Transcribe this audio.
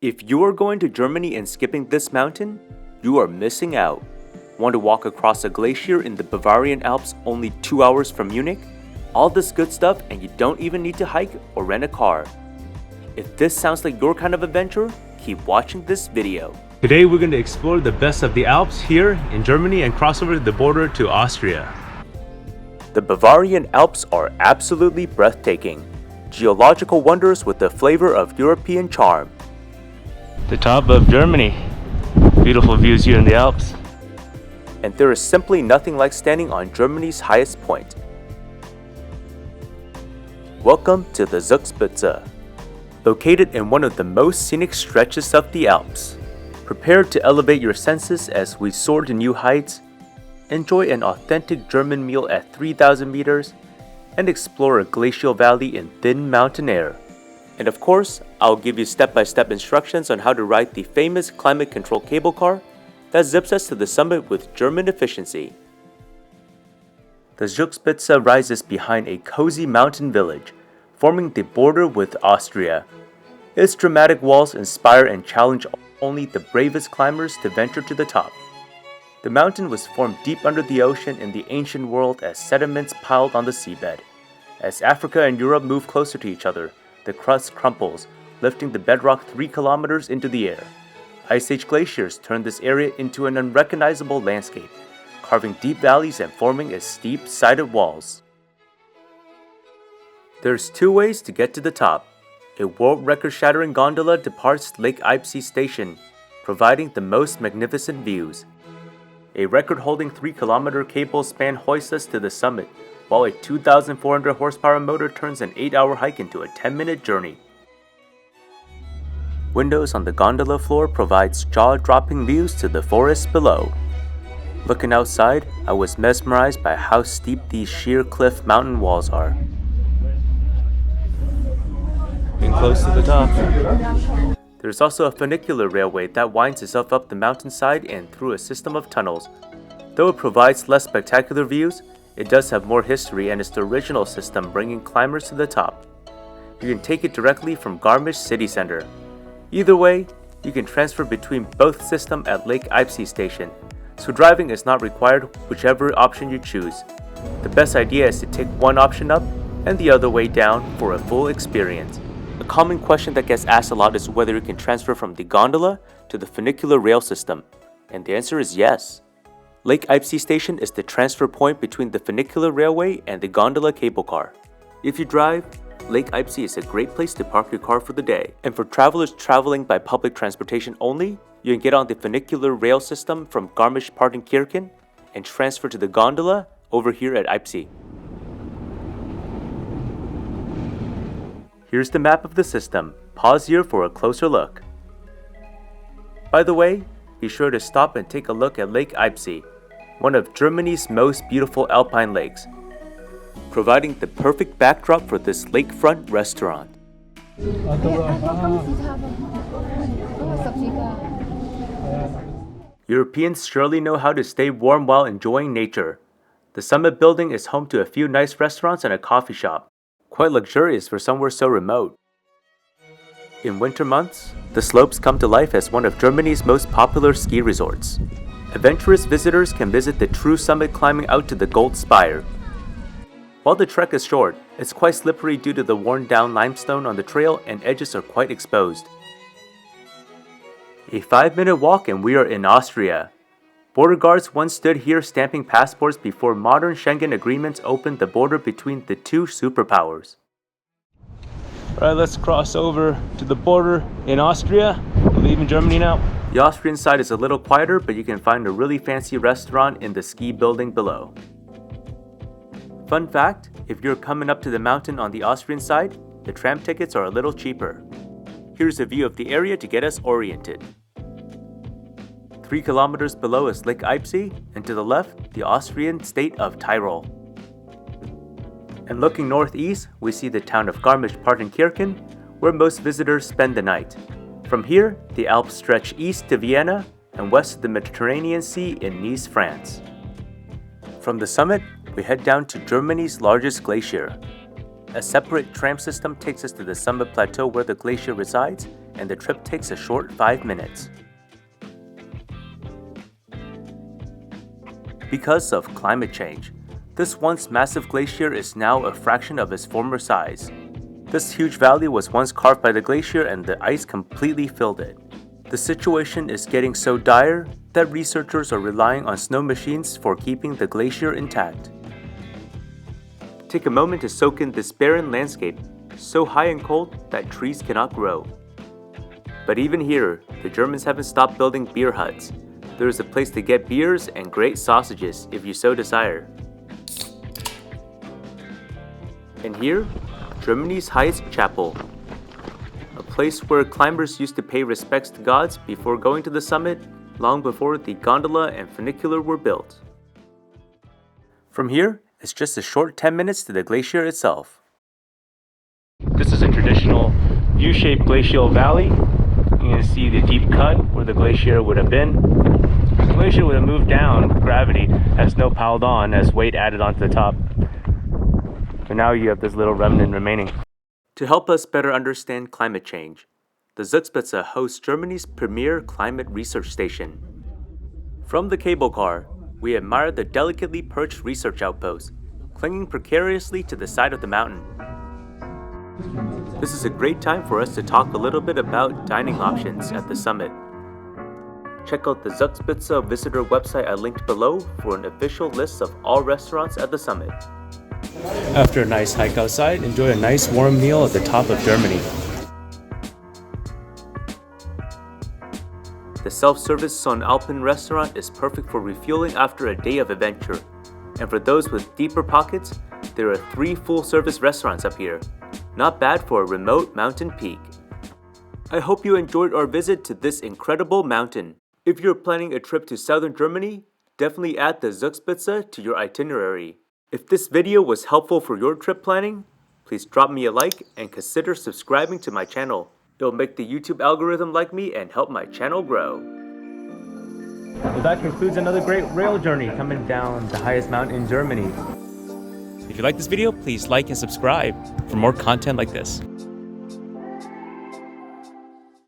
If you are going to Germany and skipping this mountain, you are missing out. Want to walk across a glacier in the Bavarian Alps only 2 hours from Munich? All this good stuff and you don't even need to hike or rent a car. If this sounds like your kind of adventure, keep watching this video. Today we're going to explore the best of the Alps here in Germany and cross over the border to Austria. The Bavarian Alps are absolutely breathtaking. Geological wonders with the flavor of European charm. The top of Germany. Beautiful views here in the Alps. And there is simply nothing like standing on Germany's highest point. Welcome to the Zugspitze. Located in one of the most scenic stretches of the Alps. Prepare to elevate your senses as we soar to new heights, enjoy an authentic German meal at 3,000 meters, and explore a glacial valley in thin mountain air. And of course, I'll give you step-by-step instructions on how to ride the famous climate-controlled cable car that zips us to the summit with German efficiency. The Zugspitze rises behind a cozy mountain village, forming the border with Austria. Its dramatic walls inspire and challenge only the bravest climbers to venture to the top. The mountain was formed deep under the ocean in the ancient world as sediments piled on the seabed. As Africa and Europe move closer to each other, the crust crumbles, lifting the bedrock 3 kilometers into the air. Ice Age glaciers turn this area into an unrecognizable landscape, carving deep valleys and forming as steep-sided walls. There's 2 ways to get to the top. A world record-shattering gondola departs Lake Eibsee station, providing the most magnificent views. A record-holding 3-kilometer cable span hoists us to the summit, while a 2,400 horsepower motor turns an 8-hour hike into a 10-minute journey. Windows on the gondola floor provides jaw-dropping views to the forest below. Looking outside, I was mesmerized by how steep these sheer cliff mountain walls are. Getting close to the top. There's also a funicular railway that winds itself up the mountainside and through a system of tunnels. Though it provides less spectacular views, it does have more history and is the original system bringing climbers to the top. You can take it directly from Garmisch city center. Either way, you can transfer between both systems at Lake Eibsee station, so driving is not required whichever option you choose. The best idea is to take one option up and the other way down for a full experience. A common question that gets asked a lot is whether you can transfer from the gondola to the funicular rail system, and the answer is yes. Lake Eibsee station is the transfer point between the funicular railway and the gondola cable car. If you drive, Lake Eibsee is a great place to park your car for the day. And for travelers traveling by public transportation only, you can get on the funicular rail system from Garmisch-Partenkirchen and transfer to the gondola over here at Eibsee. Here's the map of the system. Pause here for a closer look. By the way, be sure to stop and take a look at Lake Eibsee, one of Germany's most beautiful alpine lakes, providing the perfect backdrop for this lakefront restaurant. Europeans surely know how to stay warm while enjoying nature. The summit building is home to a few nice restaurants and a coffee shop, quite luxurious for somewhere so remote. In winter months, the slopes come to life as one of Germany's most popular ski resorts. Adventurous visitors can visit the true summit climbing out to the Gold Spire. While the trek is short, it's quite slippery due to the worn-down limestone on the trail and edges are quite exposed. A 5-minute walk and we are in Austria. Border guards once stood here stamping passports before modern Schengen agreements opened the border between the 2 superpowers. Alright, let's cross over to the border in Austria. We're leaving Germany now. The Austrian side is a little quieter, but you can find a really fancy restaurant in the ski building below. Fun fact, if you're coming up to the mountain on the Austrian side, the tram tickets are a little cheaper. Here's a view of the area to get us oriented. 3 kilometers below is Lake Eibsee, and to the left, the Austrian state of Tyrol. And looking northeast, we see the town of Garmisch-Partenkirchen, where most visitors spend the night. From here, the Alps stretch east to Vienna and west to the Mediterranean Sea in Nice, France. From the summit, we head down to Germany's largest glacier. A separate tram system takes us to the summit plateau where the glacier resides and the trip takes a short 5 minutes. Because of climate change, this once massive glacier is now a fraction of its former size. This huge valley was once carved by the glacier and the ice completely filled it. The situation is getting so dire that researchers are relying on snow machines for keeping the glacier intact. Take a moment to soak in this barren landscape, so high and cold that trees cannot grow. But even here, the Germans haven't stopped building beer huts. There is a place to get beers and great sausages if you so desire. And here, Germany's highest chapel, a place where climbers used to pay respects to gods before going to the summit, long before the gondola and funicular were built. From here, it's just a short 10 minutes to the glacier itself. This is a traditional U-shaped glacial valley. You can see the deep cut where the glacier would have been. The glacier would have moved down with gravity as snow piled on as weight added onto the top. So now you have this little remnant remaining. To help us better understand climate change, the Zugspitze hosts Germany's premier climate research station. From the cable car, we admire the delicately perched research outpost, clinging precariously to the side of the mountain. This is a great time for us to talk a little bit about dining options at the summit. Check out the Zugspitze visitor website I linked below for an official list of all restaurants at the summit. After a nice hike outside, enjoy a nice warm meal at the top of Germany. The self-service Son Alpine restaurant is perfect for refueling after a day of adventure. And for those with deeper pockets, there are 3 full-service restaurants up here. Not bad for a remote mountain peak. I hope you enjoyed our visit to this incredible mountain. If you're planning a trip to southern Germany, definitely add the Zugspitze to your itinerary. If this video was helpful for your trip planning, please drop me a like and consider subscribing to my channel. It'll make the YouTube algorithm like me and help my channel grow. Well, that concludes another great rail journey coming down the highest mountain in Germany. If you like this video, please like and subscribe for more content like this.